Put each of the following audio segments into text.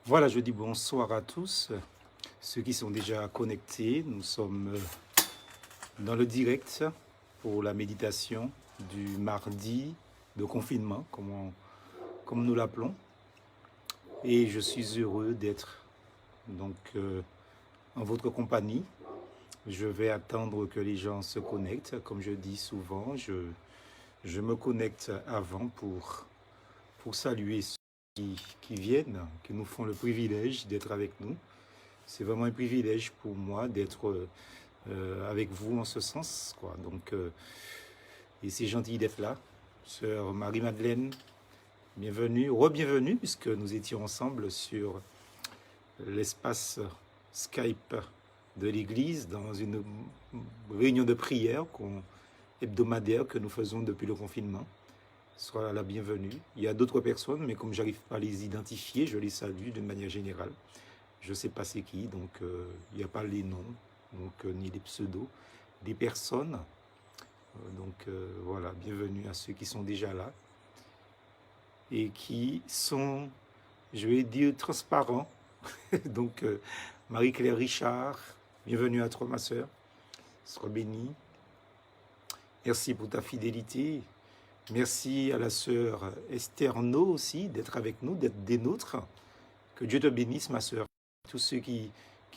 Voilà, je dis bonsoir à tous, ceux qui sont déjà connectés. Nous sommes dans le direct pour la méditation du mardi de confinement, comme nous l'appelons. Et je suis heureux d'être donc en votre compagnie. Je vais attendre que les gens se connectent. Comme je dis souvent, je me connecte avant pour saluer ceux qui viennent, qui nous font le privilège d'être avec nous. C'est vraiment un privilège pour moi d'être avec vous en ce sens, quoi. Donc, et c'est gentil d'être là. Sœur Marie-Madeleine, bienvenue, re-bienvenue, puisque nous étions ensemble sur l'espace Skype de l'Église dans une réunion de prière hebdomadaire que nous faisons depuis le confinement. Sois la bienvenue. Il y a d'autres personnes, mais comme j'arrive pas à les identifier, je les salue d'une manière générale. Je ne sais pas c'est qui, donc il n'y a pas les noms, donc ni les pseudos des personnes. Voilà, bienvenue à ceux qui sont déjà là et qui sont, je vais dire, transparents. Donc Marie-Claire Richard, bienvenue à toi ma sœur, sois bénie. Merci pour ta fidélité. Merci à la sœur Esther No aussi d'être avec nous, d'être des nôtres. Que Dieu te bénisse ma sœur. Tous ceux qui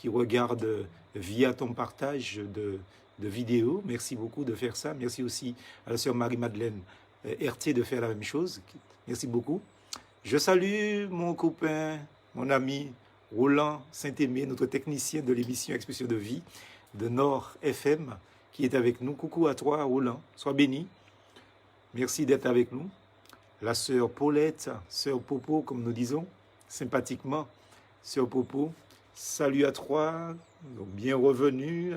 regardent via ton partage de vidéos, merci beaucoup de faire ça. Merci aussi à la sœur Marie-Madeleine RT de faire la même chose. Merci beaucoup. Je salue mon copain, mon ami Roland Saint-Aimé, notre technicien de l'émission Expression de vie de Nord FM, qui est avec nous. Coucou à toi Roland, sois béni. Merci d'être avec nous. La sœur Paulette, sœur Popo, comme nous disons, sympathiquement, sœur Popo, salut à toi, donc bien revenu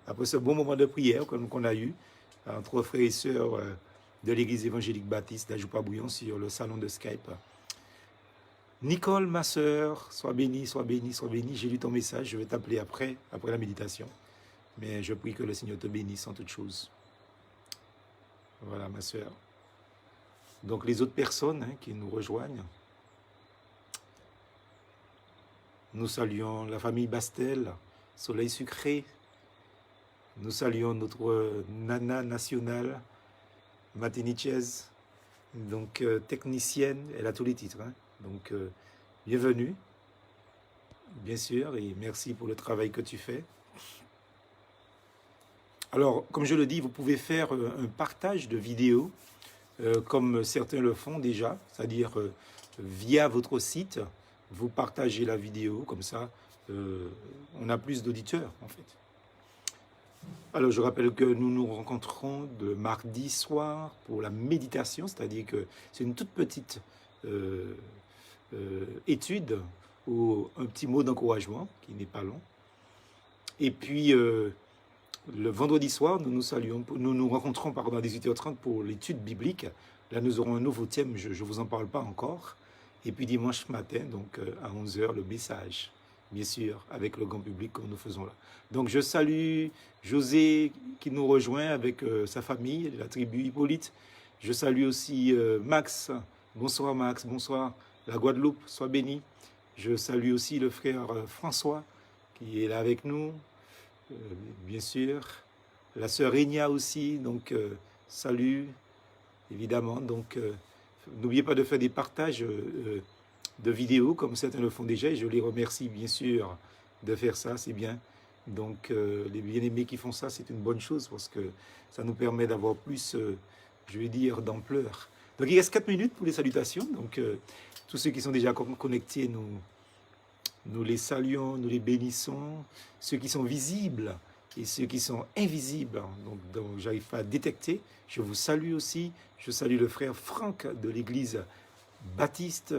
après ce bon moment de prière qu'on a eu entre frères et sœurs de l'église évangélique baptiste d'Ajoupa-Bouillon sur le salon de Skype. Nicole, ma sœur, sois bénie, sois bénie, sois bénie. J'ai lu ton message, je vais t'appeler après la méditation. Mais je prie que le Seigneur te bénisse en toutes choses. Voilà, ma sœur. Donc les autres personnes qui nous rejoignent, nous saluons la famille Bastel, Soleil Sucré. Nous saluons notre nana nationale, Martinichez, donc technicienne, elle a tous les titres. Donc bienvenue, bien sûr, et merci pour le travail que tu fais. Alors, comme je le dis, vous pouvez faire un partage de vidéos, comme certains le font déjà, c'est-à-dire via votre site, vous partagez la vidéo, comme ça, on a plus d'auditeurs, en fait. Alors, je rappelle que nous nous rencontrons le mardi soir pour la méditation, c'est-à-dire que c'est une toute petite étude ou un petit mot d'encouragement qui n'est pas long. Et puis, le vendredi soir, nous nous rencontrons à 18h30 pour l'étude biblique. Là, nous aurons un nouveau thème, je ne vous en parle pas encore. Et puis dimanche matin, donc à 11h, le message, bien sûr, avec le grand public comme nous faisons là. Donc je salue José qui nous rejoint avec sa famille, la tribu Hippolyte. Je salue aussi Max. Bonsoir Max, bonsoir. La Guadeloupe, sois béni. Je salue aussi le frère François qui est là avec nous. Bien sûr, la sœur Régna aussi, donc salut, évidemment. Donc, n'oubliez pas de faire des partages de vidéos, comme certains le font déjà, et je les remercie, bien sûr, de faire ça, c'est bien. Donc, les bien-aimés qui font ça, c'est une bonne chose, parce que ça nous permet d'avoir plus, je vais dire, d'ampleur. Donc, il reste 4 minutes pour les salutations, donc tous ceux qui sont déjà connectés, nous les saluons, nous les bénissons, ceux qui sont visibles et ceux qui sont invisibles, donc j'arrive pas à détecter, je vous salue aussi. Je salue le frère Franck de l'église baptiste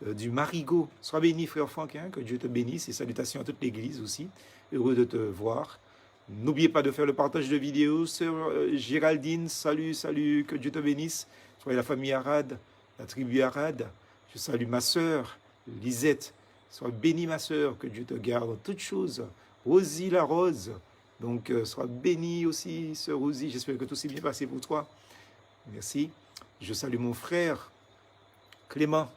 du Marigot. Sois béni frère Franck, que Dieu te bénisse, et salutations à toute l'église aussi, heureux de te voir. N'oubliez pas de faire le partage de vidéos. Sœur Géraldine, salut, salut, que Dieu te bénisse. Soyez la famille Arad, la tribu Arad. Je salue ma sœur Lisette. Sois bénie ma sœur, que Dieu te garde en toutes choses. Rosie la rose, donc sois bénie aussi, sœur Rosie. J'espère que tout s'est bien passé pour toi. Merci. Je salue mon frère Clément.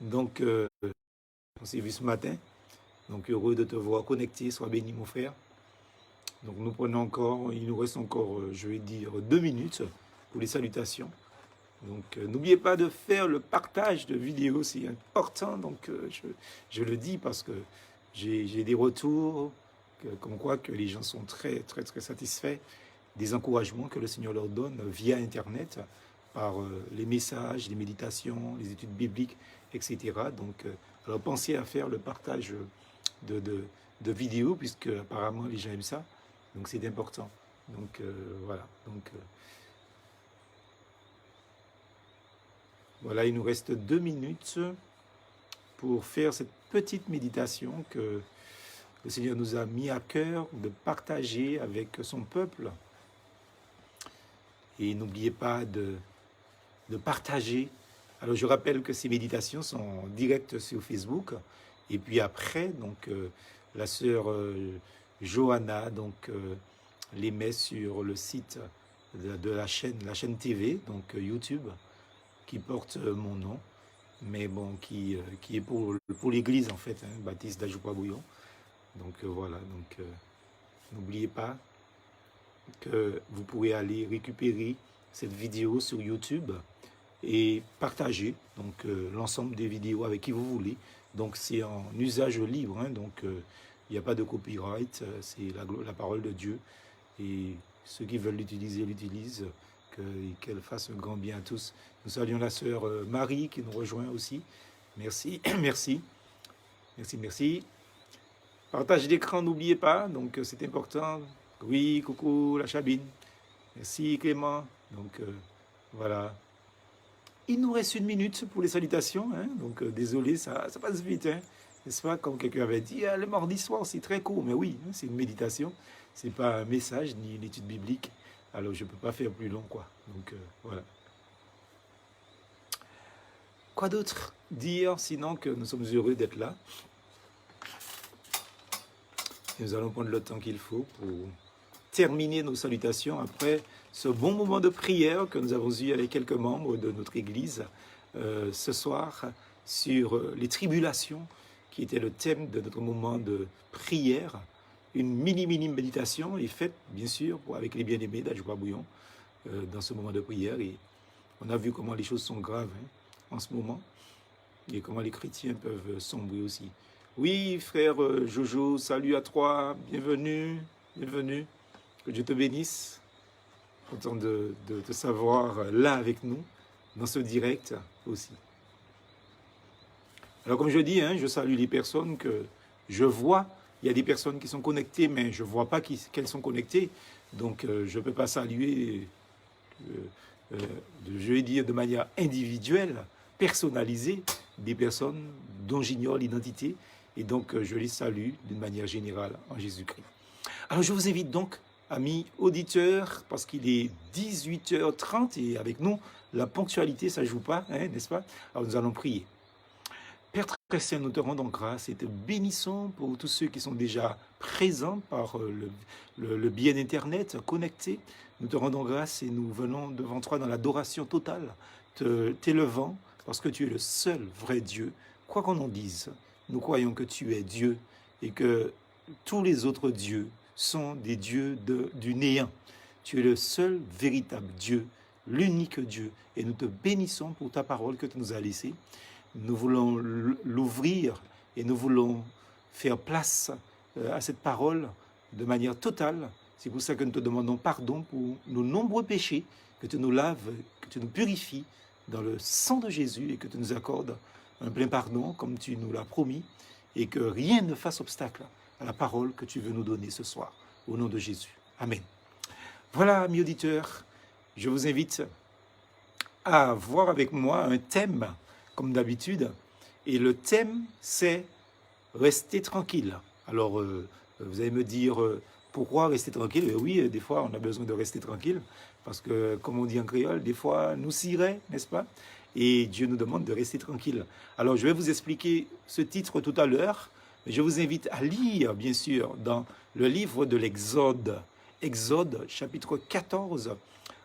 Donc On s'est vu ce matin. Donc, heureux de te voir connecté. Sois béni, mon frère. Donc, nous prenons encore, il nous reste encore, je vais dire, 2 minutes pour les salutations. Donc, n'oubliez pas de faire le partage de vidéos, c'est important. Donc, je le dis parce que j'ai des retours, comme quoi que les gens sont très, très, très satisfaits des encouragements que le Seigneur leur donne via Internet, par les messages, les méditations, les études bibliques, etc. Donc, alors pensez à faire le partage de vidéos, puisque apparemment les gens aiment ça. Donc, c'est important. Donc, voilà. Donc, voilà, il nous reste 2 minutes pour faire cette petite méditation que le Seigneur nous a mis à cœur de partager avec son peuple. Et n'oubliez pas de partager. Alors, je rappelle que ces méditations sont en direct sur Facebook. Et puis après, donc, la sœur Johanna donc, les met sur le site de la chaîne TV, donc YouTube, qui porte mon nom, mais bon, qui est pour l'église, en fait, hein, Baptiste d'Ajoupa-Bouillon. Donc, voilà. Donc, n'oubliez pas que vous pourrez aller récupérer cette vidéo sur YouTube et partager donc l'ensemble des vidéos avec qui vous voulez. Donc c'est en usage libre, hein, donc il n'y a pas de copyright, c'est la parole de Dieu. Et ceux qui veulent l'utiliser, l'utilisent, qu'elle fasse un grand bien à tous. Nous saluons la sœur Marie qui nous rejoint aussi. Merci, merci, merci, merci. Partage d'écran, n'oubliez pas, donc c'est important. Oui, coucou la Chabine. Merci Clément. Donc voilà. Il nous reste 1 minute pour les salutations. Hein? Donc désolé, ça passe vite. Hein? N'est-ce pas? Comme quelqu'un avait dit, le mardi soir, c'est très court. Mais oui, hein, c'est une méditation. Ce n'est pas un message ni une étude biblique. Alors je ne peux pas faire plus long, quoi. Donc voilà. Quoi d'autre dire, sinon que nous sommes heureux d'être là. Et nous allons prendre le temps qu'il faut pour terminer nos salutations après ce bon moment de prière que nous avons eu avec quelques membres de notre Église ce soir sur les tribulations, qui était le thème de notre moment de prière. Une mini méditation est faite, bien sûr, avec les bien-aimés d'Ajoupa-Bouillon dans ce moment de prière. Et on a vu comment les choses sont graves en ce moment et comment les chrétiens peuvent sombrer aussi. Oui, frère Jojo, salut à toi, bienvenue, bienvenue. Que Dieu te bénisse. Content de te savoir là avec nous, dans ce direct aussi. Alors comme je dis, hein, je salue les personnes que je vois. Il y a des personnes qui sont connectées, mais je ne vois pas qu'elles sont connectées. Donc je ne peux pas saluer, je vais dire de manière individuelle, personnalisée, des personnes dont j'ignore l'identité. Et donc je les salue d'une manière générale en Jésus-Christ. Alors je vous invite donc, amis auditeurs, parce qu'il est 18h30 et avec nous, la ponctualité, ça ne joue pas, hein, n'est-ce pas? Alors nous allons prier. Père très saint, nous te rendons grâce et te bénissons pour tous ceux qui sont déjà présents par le biais d'Internet, connectés. Nous te rendons grâce et nous venons devant toi dans l'adoration totale, t'élevant, parce que tu es le seul vrai Dieu. Quoi qu'on en dise, nous croyons que tu es Dieu et que tous les autres dieux sont des dieux du néant. Tu es le seul véritable Dieu, l'unique Dieu. Et nous te bénissons pour ta parole que tu nous as laissée. Nous voulons l'ouvrir et nous voulons faire place à cette parole de manière totale. C'est pour ça que nous te demandons pardon pour nos nombreux péchés, que tu nous laves, que tu nous purifies dans le sang de Jésus et que tu nous accordes un plein pardon comme tu nous l'as promis et que rien ne fasse obstacle à la parole que tu veux nous donner ce soir. Au nom de Jésus. Amen. Voilà, amis auditeurs, je vous invite à voir avec moi un thème, comme d'habitude. Et le thème, c'est « Rester tranquille ». Alors, vous allez me dire, pourquoi rester tranquille? Oui, des fois, on a besoin de rester tranquille, parce que, comme on dit en créole, des fois, nous cirait, n'est-ce pas? Et Dieu nous demande de rester tranquille. Alors, je vais vous expliquer ce titre tout à l'heure. Je vous invite à lire, bien sûr, dans le livre de l'Exode, Exode chapitre 14,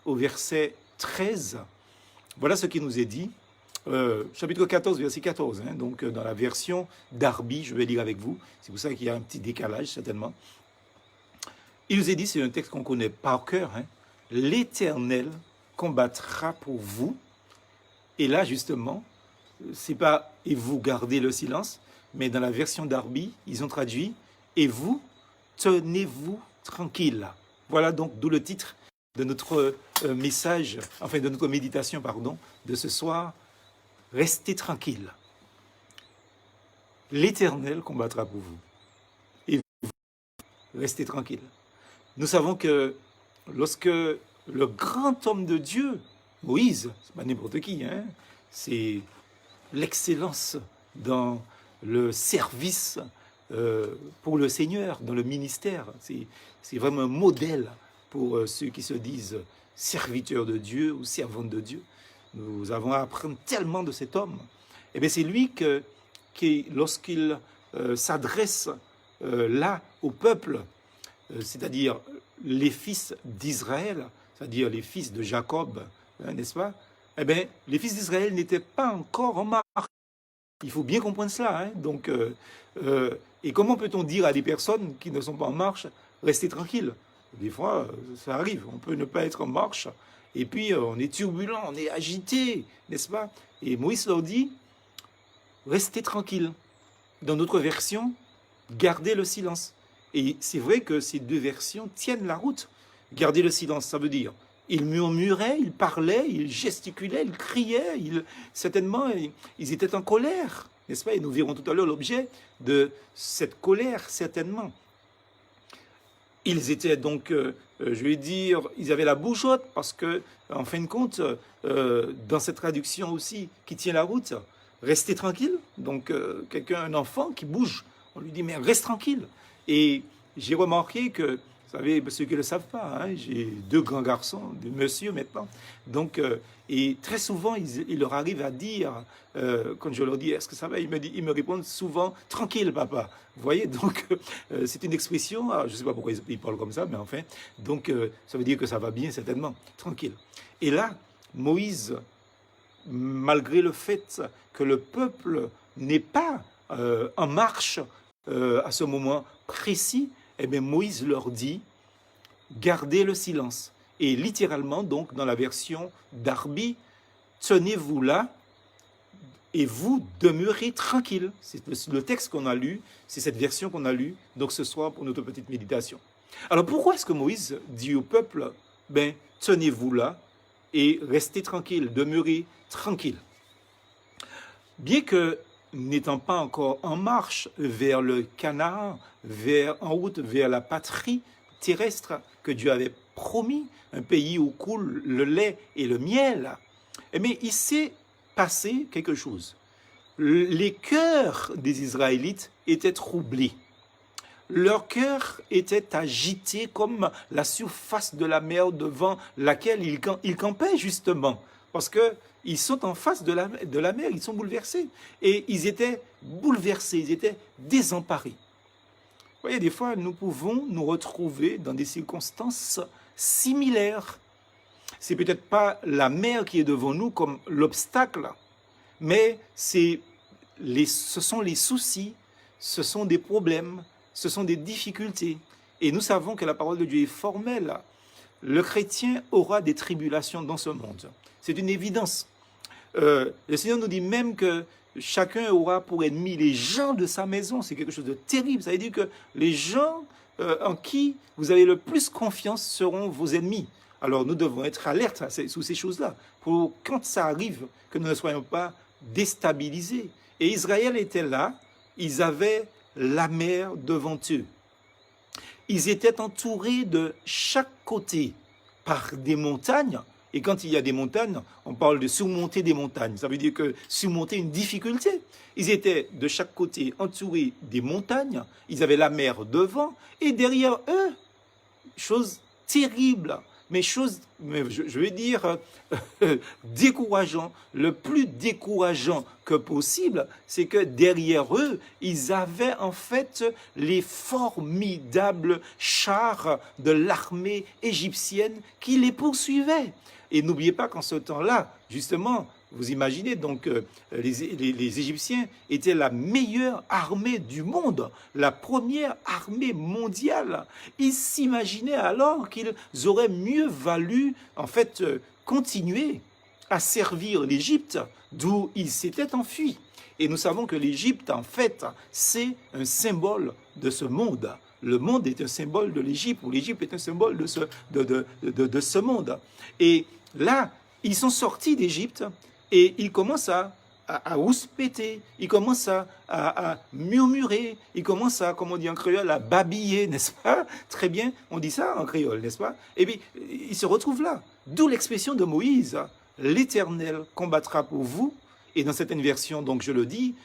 au verset 13. Voilà ce qui nous est dit. chapitre 14, verset 14, hein, donc dans la version Darby, je vais lire avec vous, c'est pour ça qu'il y a un petit décalage certainement. Il nous est dit, c'est un texte qu'on connaît par cœur, hein, l'Éternel combattra pour vous. Et là, justement, c'est pas « et vous gardez le silence », mais dans la version Darby, ils ont traduit « et vous, tenez-vous tranquille ». Voilà donc d'où le titre de notre message, enfin de notre méditation, pardon, de ce soir, « Restez tranquille ». L'Éternel combattra pour vous. Et vous, restez tranquille. Nous savons que lorsque le grand homme de Dieu, Moïse, c'est pas n'importe qui, hein, c'est l'excellence dans le service pour le Seigneur, dans le ministère. C'est vraiment un modèle pour ceux qui se disent serviteurs de Dieu ou servantes de Dieu. Nous avons à apprendre tellement de cet homme. Et bien c'est lui qui lorsqu'il s'adresse là au peuple, c'est-à-dire les fils d'Israël, c'est-à-dire les fils de Jacob, hein, n'est-ce pas? Eh bien, les fils d'Israël n'étaient pas encore en marche. Il faut bien comprendre cela. Hein? Donc, et comment peut-on dire à des personnes qui ne sont pas en marche, restez tranquilles? Des fois, ça arrive. On peut ne pas être en marche, et puis on est turbulent, on est agité, n'est-ce pas? Et Moïse leur dit, restez tranquilles. Dans notre version, gardez le silence. Et c'est vrai que ces deux versions tiennent la route. Garder le silence, ça veut dire, ils murmuraient, ils parlaient, ils gesticulaient, ils criaient, certainement, ils étaient en colère, n'est-ce pas? Et nous verrons tout à l'heure l'objet de cette colère, certainement. Ils étaient donc, je vais dire, ils avaient la bouche haute, parce que, en fin de compte, dans cette traduction aussi, qui tient la route, restez tranquille. Donc, quelqu'un, un enfant qui bouge, on lui dit, mais reste tranquille. Et j'ai remarqué que, vous savez, ceux qui ne le savent pas, hein, j'ai deux grands garçons, des messieurs maintenant. Donc, et très souvent, il leur arrive à dire, quand je leur dis, est-ce que ça va? Ils me répondent souvent, tranquille, papa. Vous voyez, donc, c'est une expression, je ne sais pas pourquoi ils parlent comme ça, mais enfin, donc, ça veut dire que ça va bien, certainement, tranquille. Et là, Moïse, malgré le fait que le peuple n'est pas en marche à ce moment précis, eh bien Moïse leur dit, gardez le silence. Et littéralement, donc, dans la version Darby, tenez-vous là et vous demeurez tranquille. C'est le texte qu'on a lu, c'est cette version qu'on a lue, donc ce soir pour notre petite méditation. Alors pourquoi est-ce que Moïse dit au peuple, ben, tenez-vous là et restez tranquille, demeurez tranquille? Bien que n'étant pas encore en marche vers le Canaan, en route vers la patrie terrestre que Dieu avait promis, un pays où coule le lait et le miel, eh bien, il s'est passé quelque chose. Les cœurs des Israélites étaient troublés. Leur cœur était agité comme la surface de la mer devant laquelle ils campaient justement, parce que ils sont en face de la mer, ils sont bouleversés. Et ils étaient bouleversés, ils étaient désemparés. Vous voyez, des fois, nous pouvons nous retrouver dans des circonstances similaires. C'est peut-être pas la mer qui est devant nous comme l'obstacle, mais ce sont les soucis, ce sont des problèmes, ce sont des difficultés. Et nous savons que la parole de Dieu est formelle. Le chrétien aura des tribulations dans ce monde. C'est une évidence. Le Seigneur nous dit même que chacun aura pour ennemi les gens de sa maison. C'est quelque chose de terrible. Ça veut dire que les gens en qui vous avez le plus confiance seront vos ennemis. Alors nous devons être alertes sous ces choses-là, pour quand ça arrive, que nous ne soyons pas déstabilisés. Et Israël était là, ils avaient la mer devant eux. Ils étaient entourés de chaque côté par des montagnes. Et quand il y a des montagnes, on parle de surmonter des montagnes. Ça veut dire que surmonter une difficulté. Ils étaient de chaque côté entourés des montagnes. Ils avaient la mer devant. Et derrière eux, chose terrible, mais je vais dire, décourageant. Le plus décourageant que possible, c'est que derrière eux, ils avaient en fait les formidables chars de l'armée égyptienne qui les poursuivaient. Et n'oubliez pas qu'en ce temps-là, justement, Vous imaginez donc les Égyptiens étaient la meilleure armée du monde, la première armée mondiale. Ils s'imaginaient alors qu'ils auraient mieux valu en fait continuer à servir l'Égypte d'où ils s'étaient enfuis. Et nous savons que l'Égypte, en fait, c'est un symbole de ce monde. Le monde est un symbole de l'Égypte, ou l'Égypte est un symbole de ce monde. Et là, ils sont sortis d'Égypte et ils commencent à rouspéter, ils commencent à murmurer, ils commencent à, comme on dit en créole, à babiller, n'est-ce pas? Très bien, on dit ça en créole, n'est-ce pas? Et puis, ils se retrouvent là. D'où l'expression de Moïse, l'Éternel combattra pour vous. Et dans certaines versions, donc je le dis,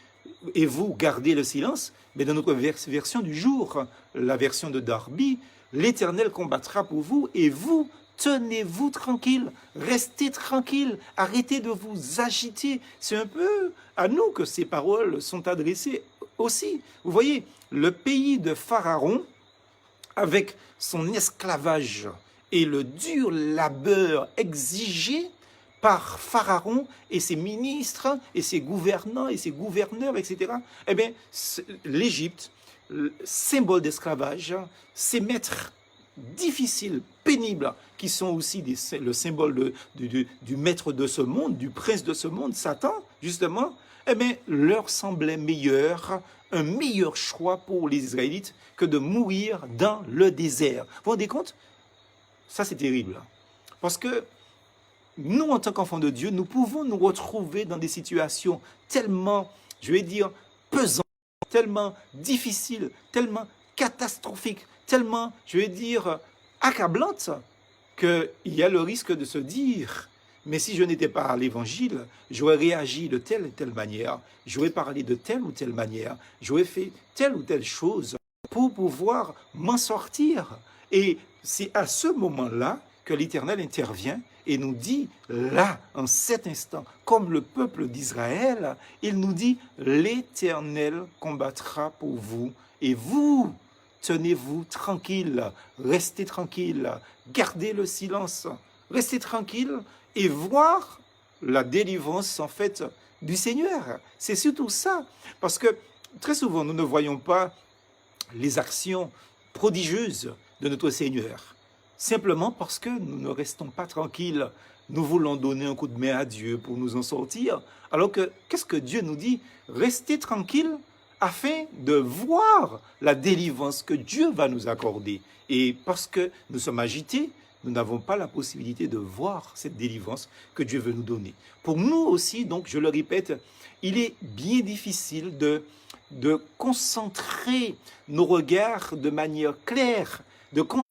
et vous gardez le silence, mais dans notre version du jour, la version de Darby, l'Éternel combattra pour vous et vous, tenez-vous tranquille, restez tranquille, arrêtez de vous agiter. C'est un peu à nous que ces paroles sont adressées aussi. Vous voyez, le pays de Pharaon, avec son esclavage et le dur labeur exigé par Pharaon et ses ministres et ses gouvernants et ses gouverneurs, etc. Eh bien, l'Égypte, symbole d'esclavage, ces maîtres difficiles, pénibles, qui sont aussi le symbole du maître de ce monde, du prince de ce monde, Satan, justement, eh bien, leur semblait un meilleur choix pour les Israélites que de mourir dans le désert. Vous vous rendez compte? Ça, c'est terrible. Parce que nous, en tant qu'enfants de Dieu, nous pouvons nous retrouver dans des situations tellement, je vais dire, pesantes, tellement difficiles, tellement catastrophiques, tellement, je vais dire, accablantes, qu'il y a le risque de se dire, mais si je n'étais pas à l'évangile, j'aurais réagi de telle et telle manière, j'aurais parlé de telle ou telle manière, j'aurais fait telle ou telle chose pour pouvoir m'en sortir. Et c'est à ce moment-là que l'Éternel intervient et nous dit, là, en cet instant, comme le peuple d'Israël, il nous dit, l'Éternel combattra pour vous, et vous, tenez-vous tranquille, restez tranquille, gardez le silence, restez tranquille, et voir la délivrance, en fait, du Seigneur. C'est surtout ça, parce que très souvent, nous ne voyons pas les actions prodigieuses de notre Seigneur. Simplement parce que nous ne restons pas tranquilles. Nous voulons donner un coup de main à Dieu pour nous en sortir. Alors que, qu'est-ce que Dieu nous dit? Restez tranquilles afin de voir la délivrance que Dieu va nous accorder. Et parce que nous sommes agités, nous n'avons pas la possibilité de voir cette délivrance que Dieu veut nous donner. Pour nous aussi, donc, je le répète, il est bien difficile de concentrer nos regards de manière claire, de concentrer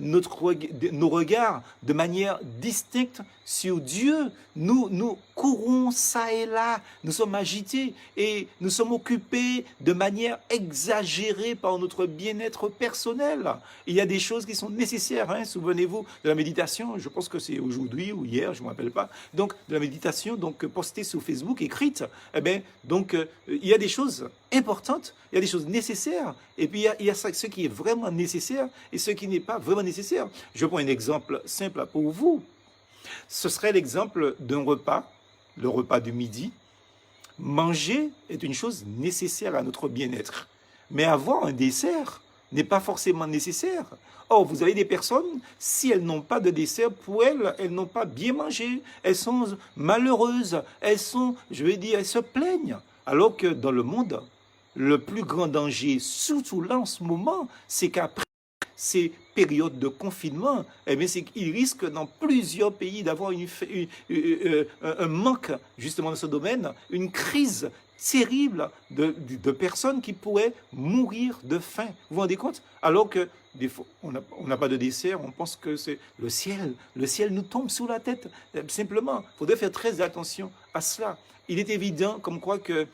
nos regards de manière distincte sur Dieu. Nous courons ça et là, nous sommes agités et nous sommes occupés de manière exagérée par notre bien-être personnel. Il y a des choses qui sont nécessaires, hein. Souvenez-vous de la méditation, je pense que c'est aujourd'hui ou hier, je ne me rappelle pas, donc de la méditation donc postée sur Facebook, écrite. Eh bien, donc il y a des choses importantes, il y a des choses nécessaires, et puis il y a ce qui est vraiment nécessaire et ce qui n'est pas vraiment nécessaire. Je prends un exemple simple pour vous. Ce serait l'exemple d'un repas, le repas du midi. Manger est une chose nécessaire à notre bien-être, mais avoir un dessert n'est pas forcément nécessaire. Or, vous avez des personnes, si elles n'ont pas de dessert, pour elles n'ont pas bien mangé, elles sont malheureuses, elles se plaignent. Alors que dans le monde, le plus grand danger, surtout là en ce moment, c'est qu'après ces périodes de confinement, eh bien, c'est qu'il risque dans plusieurs pays d'avoir un manque justement dans ce domaine, une crise terrible de personnes qui pourraient mourir de faim. Vous vous rendez compte? Alors que des fois, on n'a pas de dessert, on pense que c'est le ciel nous tombe sous la tête. Simplement, il faudrait faire très attention à cela. Il est évident comme quoi que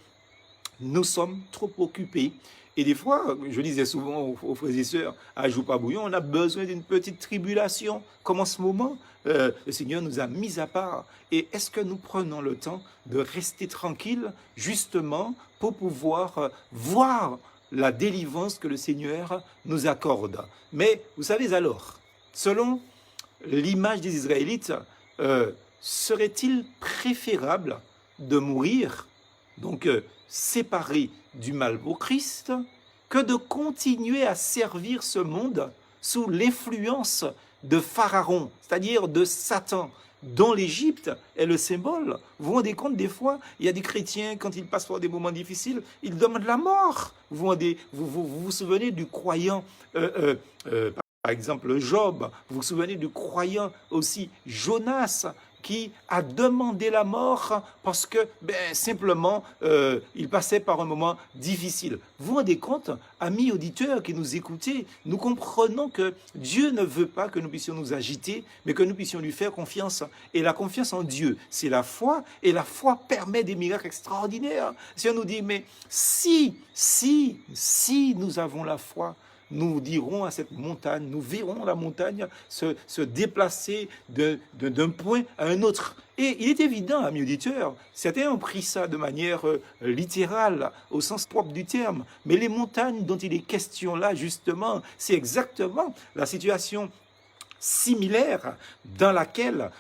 nous sommes trop occupés. Et des fois, je disais souvent aux frères et sœurs, à Joupabouillon, on a besoin d'une petite tribulation. Comme en ce moment, le Seigneur nous a mis à part. Et est-ce que nous prenons le temps de rester tranquilles, justement, pour pouvoir voir la délivrance que le Seigneur nous accorde? Mais vous savez alors, selon l'image des Israélites, serait-il préférable de mourir, donc séparé du mal pour Christ, que de continuer à servir ce monde sous l'influence de Pharaon, c'est-à-dire de Satan, dont l'Égypte est le symbole. Vous vous rendez compte, des fois, il y a des chrétiens, quand ils passent par des moments difficiles, ils demandent la mort. Vous souvenez du croyant, par exemple Job, vous vous souvenez du croyant aussi Jonas, qui a demandé la mort parce que simplement il passait par un moment difficile. Vous vous rendez compte, amis auditeurs qui nous écoutez, nous comprenons que Dieu ne veut pas que nous puissions nous agiter, mais que nous puissions lui faire confiance. Et la confiance en Dieu, c'est la foi, et la foi permet des miracles extraordinaires. Si on nous dit, mais si nous avons la foi, nous dirons à cette montagne, nous verrons la montagne se déplacer d'un point à un autre. Et il est évident, amis auditeurs, certains ont pris ça de manière littérale, au sens propre du terme, mais les montagnes dont il est question là, justement, c'est exactement la situation similaire dans laquelle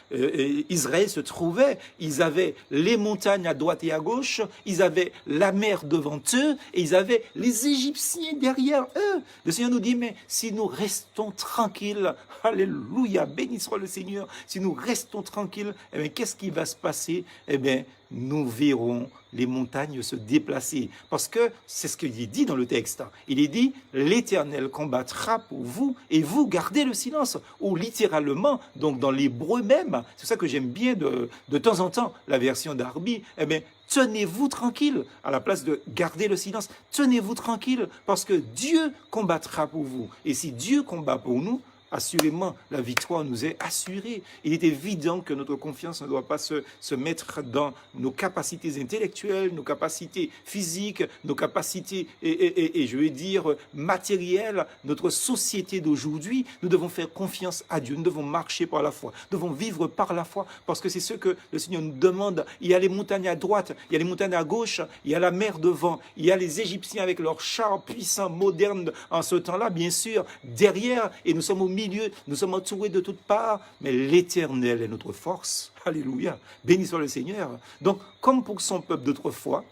Israël se trouvait. Ils avaient les montagnes à droite et à gauche, ils avaient la mer devant eux, et ils avaient les Égyptiens derrière eux. Le Seigneur nous dit, mais si nous restons tranquilles, alléluia, béni soit le Seigneur, si nous restons tranquilles, eh bien, qu'est-ce qui va se passer? Eh bien, nous verrons les montagnes se déplacer. Parce que c'est ce qu'il est dit dans le texte. Il est dit, l'Éternel combattra pour vous et vous gardez le silence. Ou littéralement, donc dans l'hébreu même, c'est ça que j'aime bien de temps en temps, la version d'Arbi, eh bien, tenez-vous tranquille, à la place de garder le silence, tenez-vous tranquille, parce que Dieu combattra pour vous. Et si Dieu combat pour nous, assurément, la victoire nous est assurée. Il est évident que notre confiance ne doit pas se mettre dans nos capacités intellectuelles, nos capacités physiques, nos capacités, et je vais dire, matérielles, notre société d'aujourd'hui. Nous devons faire confiance à Dieu, nous devons marcher par la foi, nous devons vivre par la foi, parce que c'est ce que le Seigneur nous demande. Il y a les montagnes à droite, il y a les montagnes à gauche, il y a la mer devant, il y a les Égyptiens avec leurs chars puissants, modernes, en ce temps-là, bien sûr, derrière, et nous sommes au milieu, nous sommes entourés de toutes parts, mais l'Éternel est notre force. Alléluia. Béni soit le Seigneur. Donc, comme pour son peuple d'autrefois,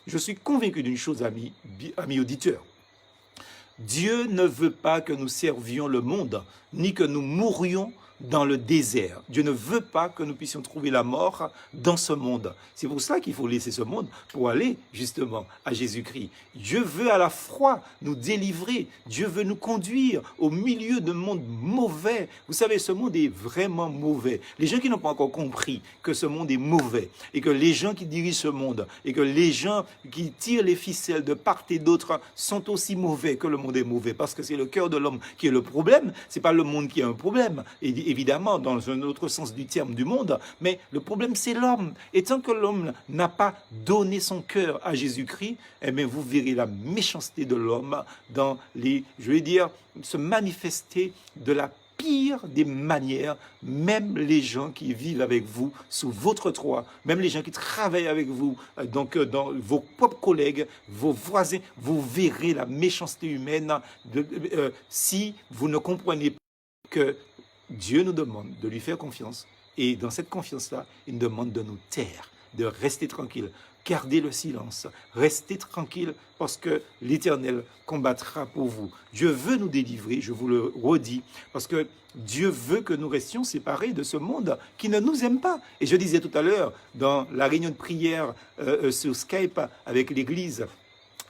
je suis convaincu d'une chose, amis auditeurs. Dieu ne veut pas que nous servions le monde, ni que nous mourions dans le désert. Dieu ne veut pas que nous puissions trouver la mort dans ce monde. C'est pour ça qu'il faut laisser ce monde pour aller justement à Jésus-Christ. Dieu veut à la fois nous délivrer. Dieu veut nous conduire au milieu d'un monde mauvais. Vous savez, ce monde est vraiment mauvais. Les gens qui n'ont pas encore compris que ce monde est mauvais et que les gens qui dirigent ce monde et que les gens qui tirent les ficelles de part et d'autre sont aussi mauvais que le monde est mauvais, parce que c'est le cœur de l'homme qui est le problème. C'est pas le monde qui est un problème. Et évidemment, dans un autre sens du terme du monde, mais le problème, c'est l'homme. Et tant que l'homme n'a pas donné son cœur à Jésus-Christ, eh bien, vous verrez la méchanceté de l'homme dans les, je vais dire, se manifester de la pire des manières. Même les gens qui vivent avec vous sous votre toit, même les gens qui travaillent avec vous, donc dans vos propres collègues, vos voisins, vous verrez la méchanceté humaine si vous ne comprenez pas que Dieu nous demande de lui faire confiance, et dans cette confiance-là, il nous demande de nous taire, de rester tranquille, garder le silence, rester tranquille, parce que l'Éternel combattra pour vous. Dieu veut nous délivrer, je vous le redis, parce que Dieu veut que nous restions séparés de ce monde qui ne nous aime pas. Et je disais tout à l'heure, dans la réunion de prière sur Skype avec l'Église,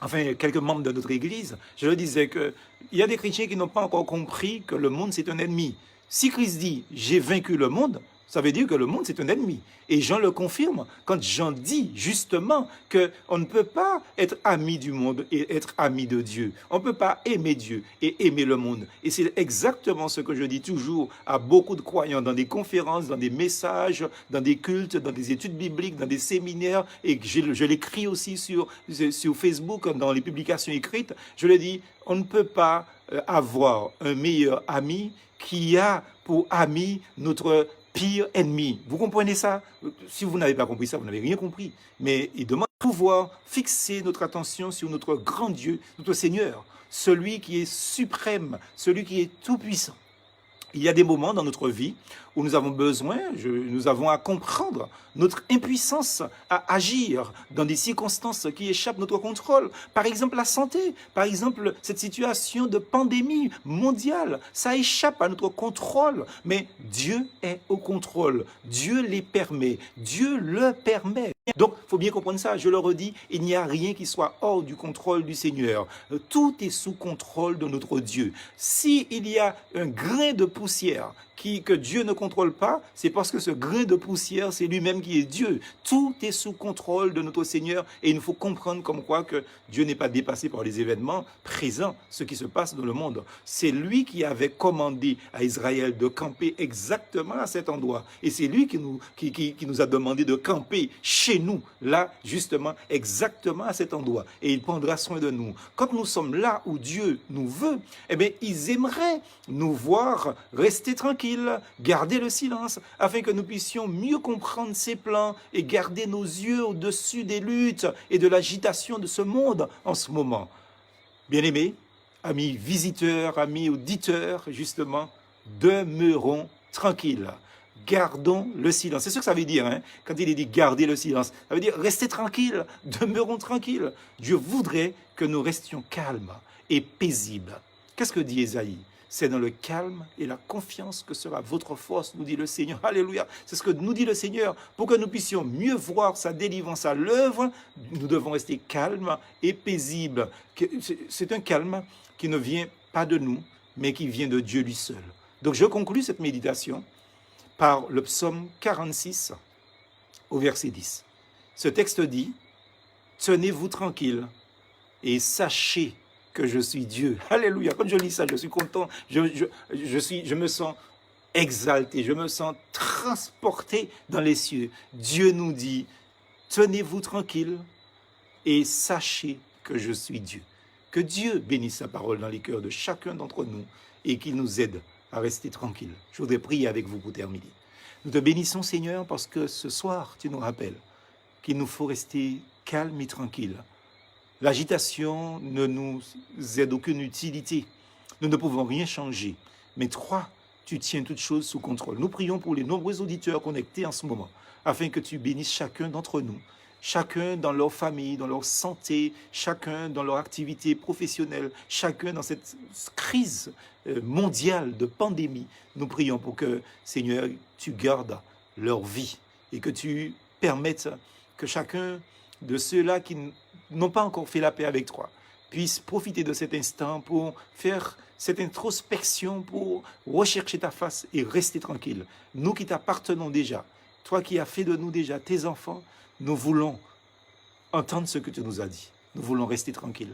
enfin quelques membres de notre Église, je le disais qu'il y a des chrétiens qui n'ont pas encore compris que le monde c'est un ennemi. Si Christ dit « j'ai vaincu le monde », ça veut dire que le monde c'est un ennemi. Et Jean le confirme quand Jean dit justement qu'on ne peut pas être ami du monde et être ami de Dieu. On ne peut pas aimer Dieu et aimer le monde. Et c'est exactement ce que je dis toujours à beaucoup de croyants dans des conférences, dans des messages, dans des cultes, dans des études bibliques, dans des séminaires, et je l'écris aussi sur Facebook, dans les publications écrites. Je le dis, on ne peut pas avoir un meilleur ami qui a pour ami notre pire ennemi. Vous comprenez ça? Si vous n'avez pas compris ça, vous n'avez rien compris. Mais il demande de pouvoir fixer notre attention sur notre grand Dieu, notre Seigneur, celui qui est suprême, celui qui est tout-puissant. Il y a des moments dans notre vie où nous avons besoin, nous avons à comprendre notre impuissance à agir dans des circonstances qui échappent à notre contrôle. Par exemple, la santé, par exemple, cette situation de pandémie mondiale, ça échappe à notre contrôle, mais Dieu est au contrôle. Dieu les permet, Dieu le permet. Donc, il faut bien comprendre ça, je le redis, il n'y a rien qui soit hors du contrôle du Seigneur. Tout est sous contrôle de notre Dieu. S'il y a un grain de poussière que Dieu ne contrôle pas, c'est parce que ce grain de poussière, c'est lui-même qui est Dieu. Tout est sous contrôle de notre Seigneur et il faut comprendre comme quoi que Dieu n'est pas dépassé par les événements présents, ce qui se passe dans le monde. C'est lui qui avait commandé à Israël de camper exactement à cet endroit. Et c'est lui qui nous a demandé de camper chez nous, là, justement, exactement à cet endroit. Et il prendra soin de nous. Quand nous sommes là où Dieu nous veut, eh bien, ils aimeraient nous voir rester tranquilles, garder le silence, afin que nous puissions mieux comprendre ses plans et garder nos yeux au-dessus des luttes et de l'agitation de ce monde en ce moment. Bien-aimés, amis visiteurs, amis auditeurs, justement, demeurons tranquilles. Gardons le silence. C'est ce que ça veut dire, hein, quand il est dit garder le silence. Ça veut dire restez tranquilles, demeurons tranquilles. Dieu voudrait que nous restions calmes et paisibles. Qu'est-ce que dit Ésaïe? C'est dans le calme et la confiance que sera votre force, nous dit le Seigneur. Alléluia. C'est ce que nous dit le Seigneur. Pour que nous puissions mieux voir sa délivrance à l'œuvre, nous devons rester calmes et paisibles. C'est un calme qui ne vient pas de nous, mais qui vient de Dieu lui seul. Donc je conclus cette méditation par le psaume 46 au verset 10. Ce texte dit « Tenez-vous tranquille et sachez que je suis Dieu. » Alléluia. Quand je lis ça, je suis content. Je me sens exalté. Je me sens transporté dans les cieux. Dieu nous dit, tenez-vous tranquille et sachez que je suis Dieu. Que Dieu bénisse sa parole dans les cœurs de chacun d'entre nous et qu'il nous aide à rester tranquille. Je voudrais prier avec vous pour terminer. Nous te bénissons, Seigneur, parce que ce soir, tu nous rappelles qu'il nous faut rester calme et tranquille. L'agitation ne nous aide d'aucune utilité. Nous ne pouvons rien changer. Mais toi, tu tiens toutes choses sous contrôle. Nous prions pour les nombreux auditeurs connectés en ce moment, afin que tu bénisses chacun d'entre nous, chacun dans leur famille, dans leur santé, chacun dans leur activité professionnelle, chacun dans cette crise mondiale de pandémie. Nous prions pour que, Seigneur, tu gardes leur vie et que tu permettes que chacun de ceux-là qui n'ont pas encore fait la paix avec toi puissent profiter de cet instant pour faire cette introspection, pour rechercher ta face et rester tranquille. Nous qui t'appartenons déjà, toi qui as fait de nous déjà tes enfants, nous voulons entendre ce que tu nous as dit. Nous voulons rester tranquilles,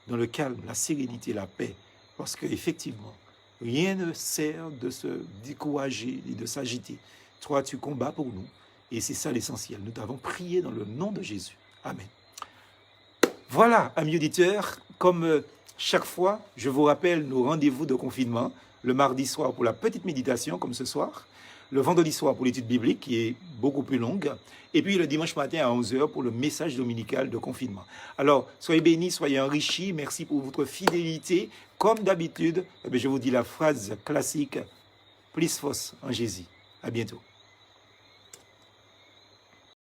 dans le calme, la sérénité, la paix, parce qu'effectivement, rien ne sert de se décourager et de s'agiter. Toi, tu combats pour nous, et c'est ça l'essentiel. Nous t'avons prié dans le nom de Jésus. Amen. Voilà, amis auditeurs, comme chaque fois, je vous rappelle nos rendez-vous de confinement, le mardi soir pour la petite méditation, comme ce soir, le vendredi soir pour l'étude biblique, qui est beaucoup plus longue, et puis le dimanche matin à 11h pour le message dominical de confinement. Alors, soyez bénis, soyez enrichis, merci pour votre fidélité. Comme d'habitude, je vous dis la phrase classique, plus force en Jésus. À bientôt.